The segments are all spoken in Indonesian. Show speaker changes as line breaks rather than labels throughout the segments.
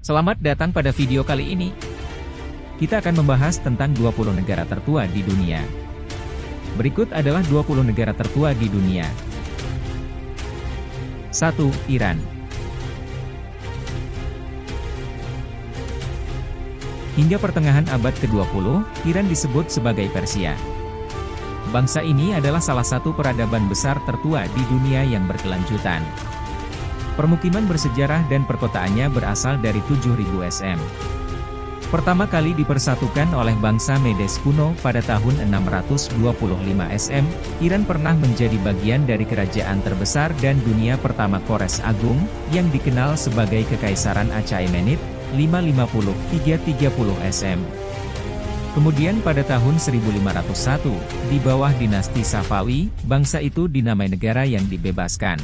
Selamat datang pada video kali ini. Kita akan membahas tentang 20 negara tertua di dunia. Berikut adalah 20 negara tertua di dunia. 1. Iran. Hingga pertengahan abad ke-20, Iran disebut sebagai Persia. Bangsa ini adalah salah satu peradaban besar tertua di dunia yang berkelanjutan. Permukiman bersejarah dan perkotaannya berasal dari 7000 SM. Pertama kali dipersatukan oleh bangsa Medes kuno pada tahun 625 SM, Iran pernah menjadi bagian dari kerajaan terbesar dan dunia pertama Kores Agung, yang dikenal sebagai Kekaisaran Achaemenid, 550–330 SM. Kemudian pada tahun 1501, di bawah dinasti Safawi, bangsa itu dinamai negara yang dibebaskan.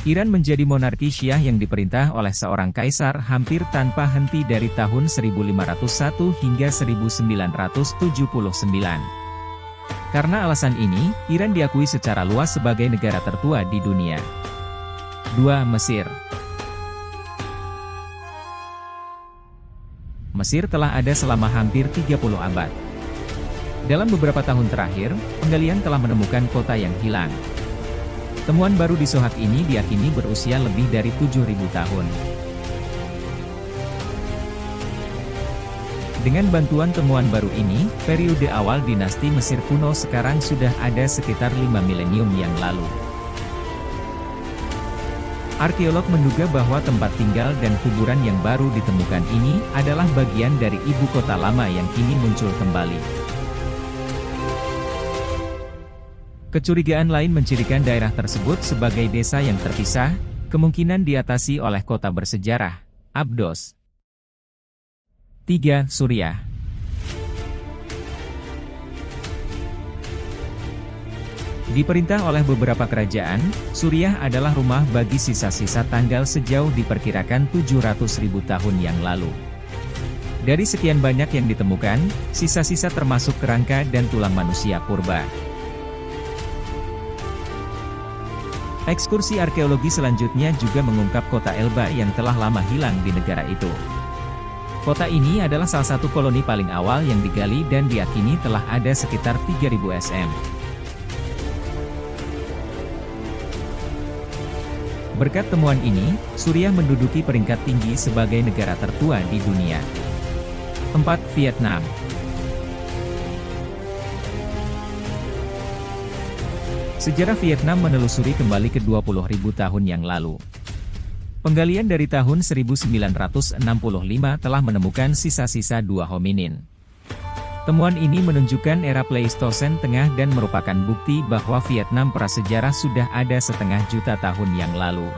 Iran menjadi monarki Syiah yang diperintah oleh seorang kaisar hampir tanpa henti dari tahun 1501 hingga 1979. Karena alasan ini, Iran diakui secara luas sebagai negara tertua di dunia. 2. Mesir. Mesir telah ada selama hampir 30 abad. Dalam beberapa tahun terakhir, penggalian telah menemukan kota yang hilang. Temuan baru di Sohag ini diyakini berusia lebih dari 7.000 tahun. Dengan bantuan temuan baru ini, periode awal dinasti Mesir kuno sekarang sudah ada sekitar 5 milenium yang lalu. Arkeolog menduga bahwa tempat tinggal dan kuburan yang baru ditemukan ini adalah bagian dari ibu kota lama yang kini muncul kembali. Kecurigaan lain mencirikan daerah tersebut sebagai desa yang terpisah, kemungkinan diatasi oleh kota bersejarah, Abdos. 3. Suriah. Diperintah oleh beberapa kerajaan, Suriah adalah rumah bagi sisa-sisa tanggal sejauh diperkirakan 700.000 tahun yang lalu. Dari sekian banyak yang ditemukan, sisa-sisa termasuk kerangka dan tulang manusia purba. Ekskursi arkeologi selanjutnya juga mengungkap kota Elba yang telah lama hilang di negara itu. Kota ini adalah salah satu koloni paling awal yang digali dan diyakini telah ada sekitar 3000 SM. Berkat temuan ini, Suriah menduduki peringkat tinggi sebagai negara tertua di dunia. 4. Vietnam. Sejarah Vietnam menelusuri kembali ke 20.000 tahun yang lalu. Penggalian dari tahun 1965 telah menemukan sisa-sisa dua hominin. Temuan ini menunjukkan era Pleistosen Tengah dan merupakan bukti bahwa Vietnam prasejarah sudah ada setengah juta tahun yang lalu.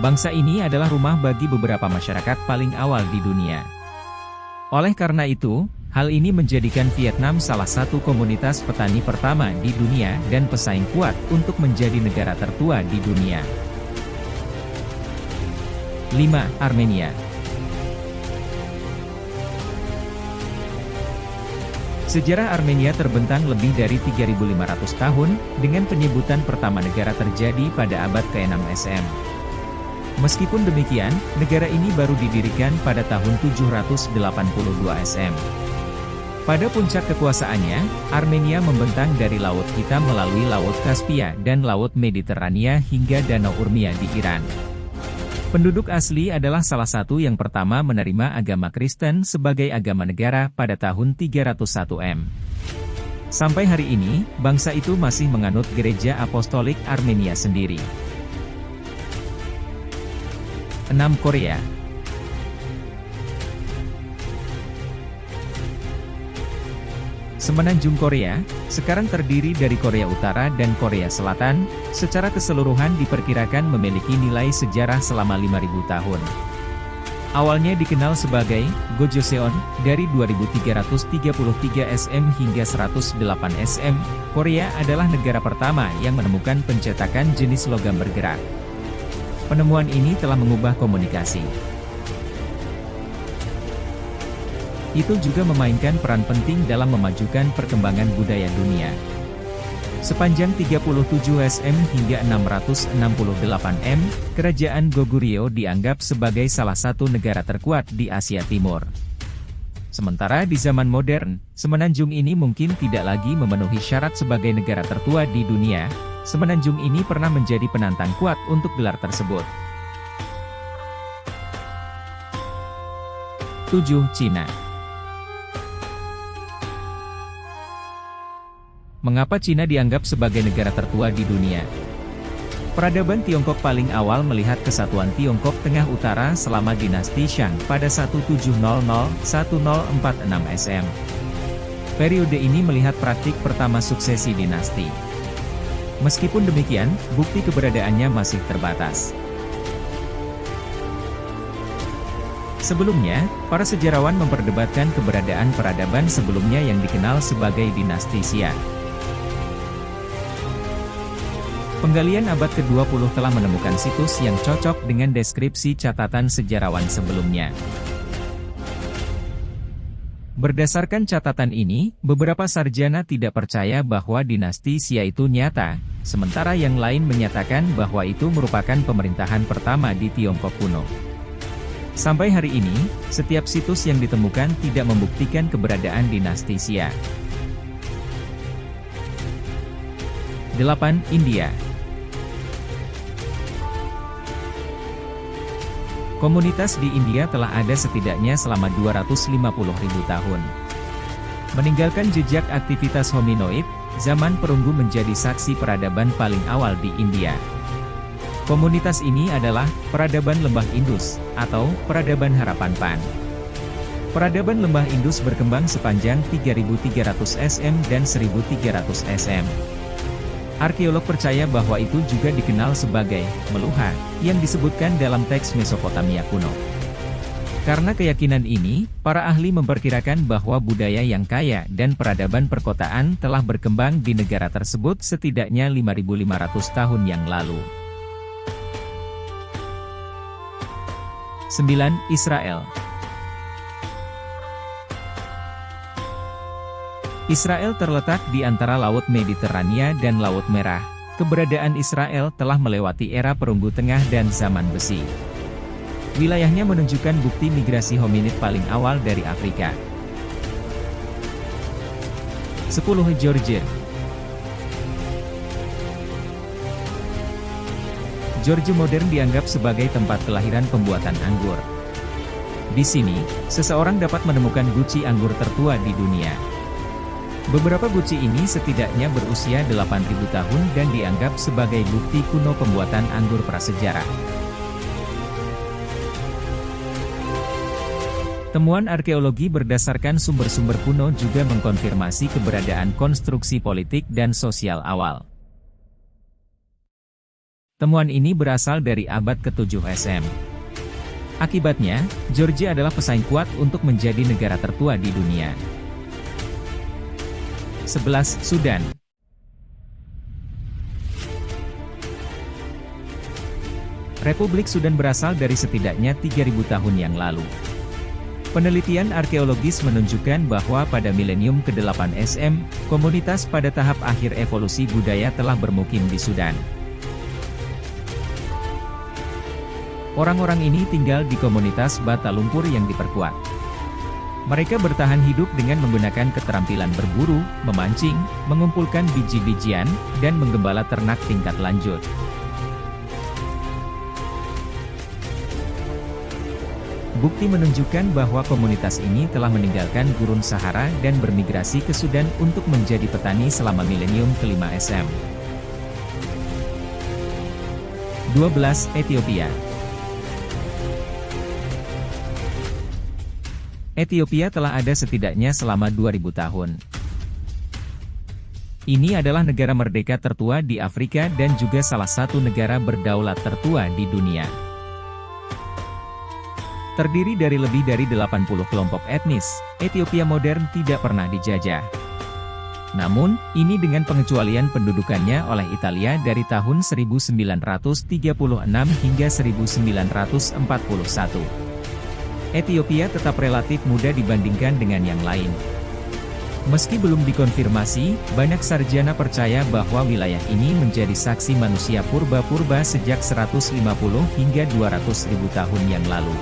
Bangsa ini adalah rumah bagi beberapa masyarakat paling awal di dunia. Oleh karena itu, hal ini menjadikan Vietnam salah satu komunitas petani pertama di dunia dan pesaing kuat untuk menjadi negara tertua di dunia. 5. Armenia. Sejarah Armenia terbentang lebih dari 3.500 tahun, dengan penyebutan pertama negara terjadi pada abad ke-6 SM. Meskipun demikian, negara ini baru didirikan pada tahun 782 SM. Pada puncak kekuasaannya, Armenia membentang dari Laut Hitam melalui Laut Kaspia dan Laut Mediterania hingga Danau Urmia di Iran. Penduduk asli adalah salah satu yang pertama menerima agama Kristen sebagai agama negara pada tahun 301 M. Sampai hari ini, bangsa itu masih menganut Gereja Apostolik Armenia sendiri. 6. Korea. Semenanjung Korea, sekarang terdiri dari Korea Utara dan Korea Selatan, secara keseluruhan diperkirakan memiliki nilai sejarah selama 5.000 tahun. Awalnya dikenal sebagai Gojoseon, dari 2333 SM hingga 108 SM, Korea adalah negara pertama yang menemukan pencetakan jenis logam bergerak. Penemuan ini telah mengubah komunikasi. Itu juga memainkan peran penting dalam memajukan perkembangan budaya dunia. Sepanjang 37 cm hingga 668 m, Kerajaan Goguryeo dianggap sebagai salah satu negara terkuat di Asia Timur. Sementara di zaman modern, semenanjung ini mungkin tidak lagi memenuhi syarat sebagai negara tertua di dunia. Semenanjung ini pernah menjadi penantang kuat untuk gelar tersebut. 7. Cina. Mengapa Cina dianggap sebagai negara tertua di dunia? Peradaban Tiongkok paling awal melihat kesatuan Tiongkok Tengah Utara selama dinasti Shang pada 1700-1046 SM. Periode ini melihat praktik pertama suksesi dinasti. Meskipun demikian, bukti keberadaannya masih terbatas. Sebelumnya, para sejarawan memperdebatkan keberadaan peradaban sebelumnya yang dikenal sebagai dinasti Xia. Penggalian abad ke-20 telah menemukan situs yang cocok dengan deskripsi catatan sejarawan sebelumnya. Berdasarkan catatan ini, beberapa sarjana tidak percaya bahwa dinasti Xia itu nyata, sementara yang lain menyatakan bahwa itu merupakan pemerintahan pertama di Tiongkok kuno. Sampai hari ini, setiap situs yang ditemukan tidak membuktikan keberadaan dinasti Xia. 8. India. Komunitas di India telah ada setidaknya selama 250.000 tahun. Meninggalkan jejak aktivitas hominoid, zaman perunggu menjadi saksi peradaban paling awal di India. Komunitas ini adalah peradaban Lembah Indus, atau peradaban Harapan Pan. Peradaban Lembah Indus berkembang sepanjang 3.300 SM dan 1.300 SM. Arkeolog percaya bahwa itu juga dikenal sebagai Meluha, yang disebutkan dalam teks Mesopotamia kuno. Karena keyakinan ini, para ahli memperkirakan bahwa budaya yang kaya dan peradaban perkotaan telah berkembang di negara tersebut setidaknya 5.500 tahun yang lalu. 9. Israel. Israel terletak di antara Laut Mediterania dan Laut Merah. Keberadaan Israel telah melewati era perunggu tengah dan zaman besi. Wilayahnya menunjukkan bukti migrasi hominid paling awal dari Afrika. 10. Georgia. Georgia modern dianggap sebagai tempat kelahiran pembuatan anggur. Di sini, seseorang dapat menemukan guci anggur tertua di dunia. Beberapa guci ini setidaknya berusia 8.000 tahun dan dianggap sebagai bukti kuno pembuatan anggur prasejarah. Temuan arkeologi berdasarkan sumber-sumber kuno juga mengkonfirmasi keberadaan konstruksi politik dan sosial awal. Temuan ini berasal dari abad ke-7 SM. Akibatnya, Georgia adalah pesaing kuat untuk menjadi negara tertua di dunia. 11. Sudan. Republik Sudan berasal dari setidaknya 3.000 tahun yang lalu. Penelitian arkeologis menunjukkan bahwa pada milenium ke-8 SM, komunitas pada tahap akhir evolusi budaya telah bermukim di Sudan. Orang-orang ini tinggal di komunitas bata lumpur yang diperkuat. Mereka bertahan hidup dengan menggunakan keterampilan berburu, memancing, mengumpulkan biji-bijian, dan menggembala ternak tingkat lanjut. Bukti menunjukkan bahwa komunitas ini telah meninggalkan gurun Sahara dan bermigrasi ke Sudan untuk menjadi petani selama milenium ke-5 SM. 12. Ethiopia. Ethiopia telah ada setidaknya selama 2000 tahun. Ini adalah negara merdeka tertua di Afrika dan juga salah satu negara berdaulat tertua di dunia. Terdiri dari lebih dari 80 kelompok etnis, Ethiopia modern tidak pernah dijajah. Namun, ini dengan pengecualian pendudukannya oleh Italia dari tahun 1936 hingga 1941. Ethiopia tetap relatif muda dibandingkan dengan yang lain. Meski belum dikonfirmasi, banyak sarjana percaya bahwa wilayah ini menjadi saksi manusia purba-purba sejak 150 hingga 200 ribu tahun yang lalu.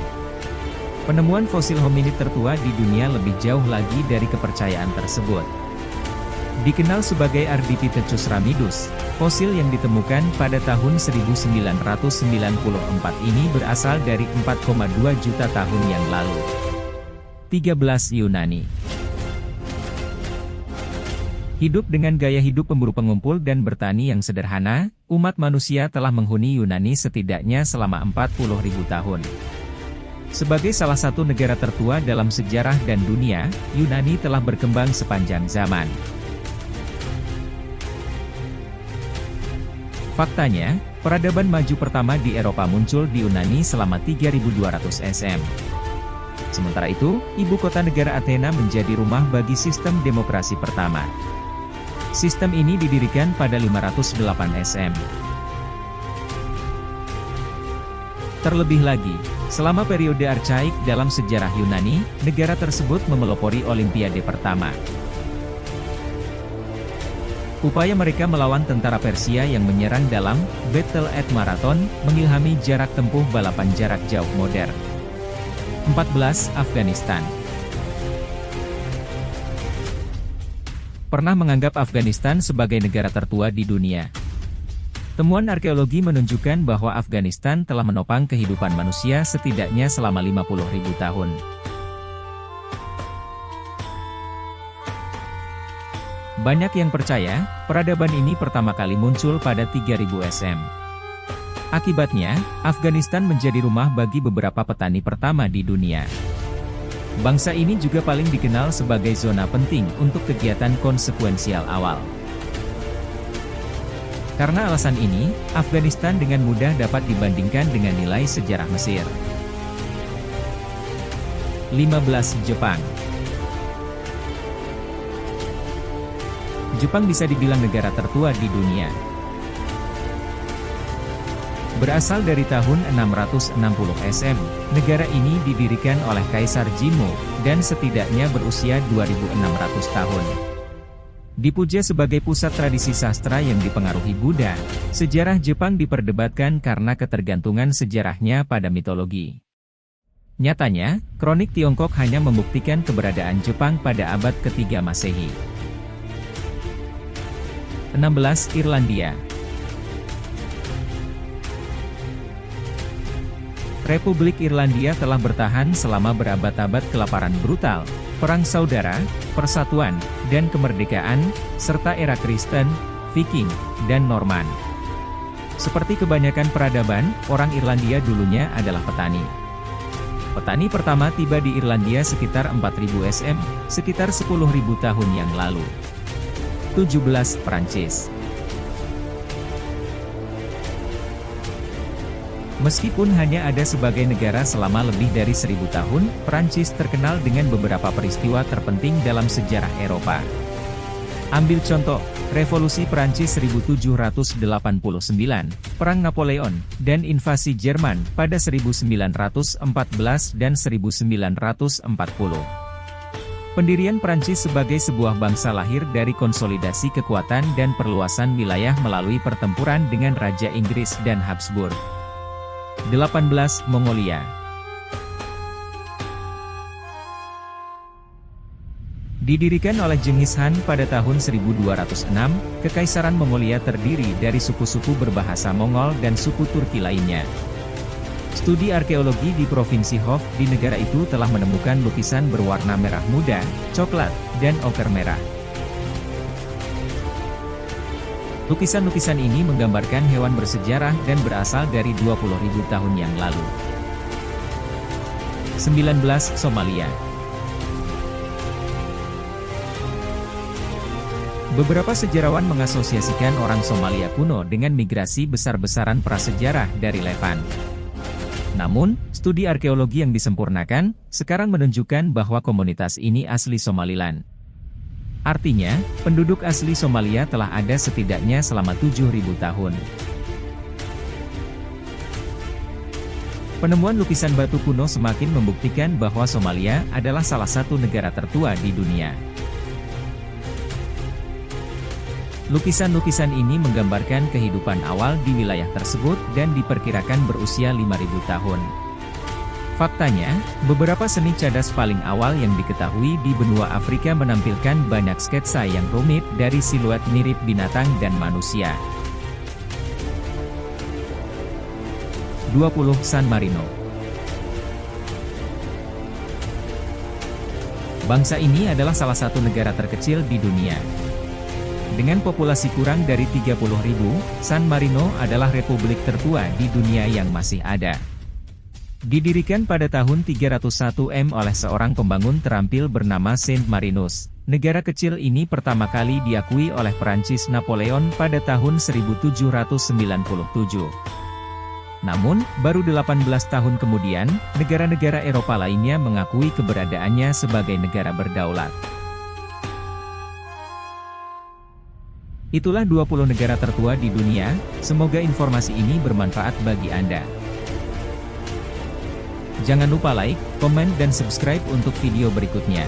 Penemuan fosil hominid tertua di dunia lebih jauh lagi dari kepercayaan tersebut. Dikenal sebagai Ardipithecus ramidus, fosil yang ditemukan pada tahun 1994 ini berasal dari 4,2 juta tahun yang lalu. 13 Yunani. Hidup dengan gaya hidup pemburu pengumpul dan bertani yang sederhana, umat manusia telah menghuni Yunani setidaknya selama 40.000 tahun. Sebagai salah satu negara tertua dalam sejarah dan dunia, Yunani telah berkembang sepanjang zaman. Faktanya, peradaban maju pertama di Eropa muncul di Yunani selama 3200 SM. Sementara itu, ibu kota negara Athena menjadi rumah bagi sistem demokrasi pertama. Sistem ini didirikan pada 508 SM. Terlebih lagi, selama periode Archaik dalam sejarah Yunani, negara tersebut memelopori Olimpiade pertama. Upaya mereka melawan tentara Persia yang menyerang dalam Battle at Marathon, mengilhami jarak tempuh balapan jarak jauh modern. 14. Afghanistan. Pernah menganggap Afghanistan sebagai negara tertua di dunia. Temuan arkeologi menunjukkan bahwa Afghanistan telah menopang kehidupan manusia setidaknya selama 50.000 tahun. Banyak yang percaya, peradaban ini pertama kali muncul pada 3000 SM. Akibatnya, Afghanistan menjadi rumah bagi beberapa petani pertama di dunia. Bangsa ini juga paling dikenal sebagai zona penting untuk kegiatan konsekuensial awal. Karena alasan ini, Afghanistan dengan mudah dapat dibandingkan dengan nilai sejarah Mesir. 15. Jepang. Jepang bisa dibilang negara tertua di dunia. Berasal dari tahun 660 SM, negara ini didirikan oleh Kaisar Jimmu, dan setidaknya berusia 2600 tahun. Dipuja sebagai pusat tradisi sastra yang dipengaruhi Buddha, sejarah Jepang diperdebatkan karena ketergantungan sejarahnya pada mitologi. Nyatanya, kronik Tiongkok hanya membuktikan keberadaan Jepang pada abad ketiga Masehi. 16. Irlandia. Republik Irlandia telah bertahan selama berabad-abad kelaparan brutal, perang saudara, persatuan, dan kemerdekaan, serta era Kristen, Viking, dan Norman. Seperti kebanyakan peradaban, orang Irlandia dulunya adalah petani. Petani pertama tiba di Irlandia sekitar 4000 SM, sekitar 10.000 tahun yang lalu. 17. Prancis. Meskipun hanya ada sebagai negara selama lebih dari 1000 tahun, Prancis terkenal dengan beberapa peristiwa terpenting dalam sejarah Eropa. Ambil contoh, Revolusi Prancis 1789, Perang Napoleon, dan invasi Jerman pada 1914 dan 1940. Pendirian Prancis sebagai sebuah bangsa lahir dari konsolidasi kekuatan dan perluasan wilayah melalui pertempuran dengan Raja Inggris dan Habsburg. 18. Mongolia. Didirikan oleh Genghis Khan pada tahun 1206, Kekaisaran Mongolia terdiri dari suku-suku berbahasa Mongol dan suku Turki lainnya. Studi arkeologi di Provinsi Hof di negara itu telah menemukan lukisan berwarna merah muda, coklat, dan oker merah. Lukisan-lukisan ini menggambarkan hewan bersejarah dan berasal dari 20.000 tahun yang lalu. 19. Somalia. Beberapa sejarawan mengasosiasikan orang Somalia kuno dengan migrasi besar-besaran prasejarah dari Levan. Namun, studi arkeologi yang disempurnakan, sekarang menunjukkan bahwa komunitas ini asli Somaliland. Artinya, penduduk asli Somalia telah ada setidaknya selama 7.000 tahun. Penemuan lukisan batu kuno semakin membuktikan bahwa Somalia adalah salah satu negara tertua di dunia. Lukisan-lukisan ini menggambarkan kehidupan awal di wilayah tersebut dan diperkirakan berusia 5.000 tahun. Faktanya, beberapa seni cadas paling awal yang diketahui di benua Afrika menampilkan banyak sketsa yang rumit dari siluet mirip binatang dan manusia. 20. San Marino. Bangsa ini adalah salah satu negara terkecil di dunia. Dengan populasi kurang dari 30.000, San Marino adalah republik tertua di dunia yang masih ada. Didirikan pada tahun 301 oleh seorang pembangun terampil bernama Saint Marinus. Negara kecil ini pertama kali diakui oleh Perancis Napoleon pada tahun 1797. Namun, baru 18 tahun kemudian, negara-negara Eropa lainnya mengakui keberadaannya sebagai negara berdaulat. Itulah 20 negara tertua di dunia, semoga informasi ini bermanfaat bagi Anda. Jangan lupa like, komen dan subscribe untuk video berikutnya.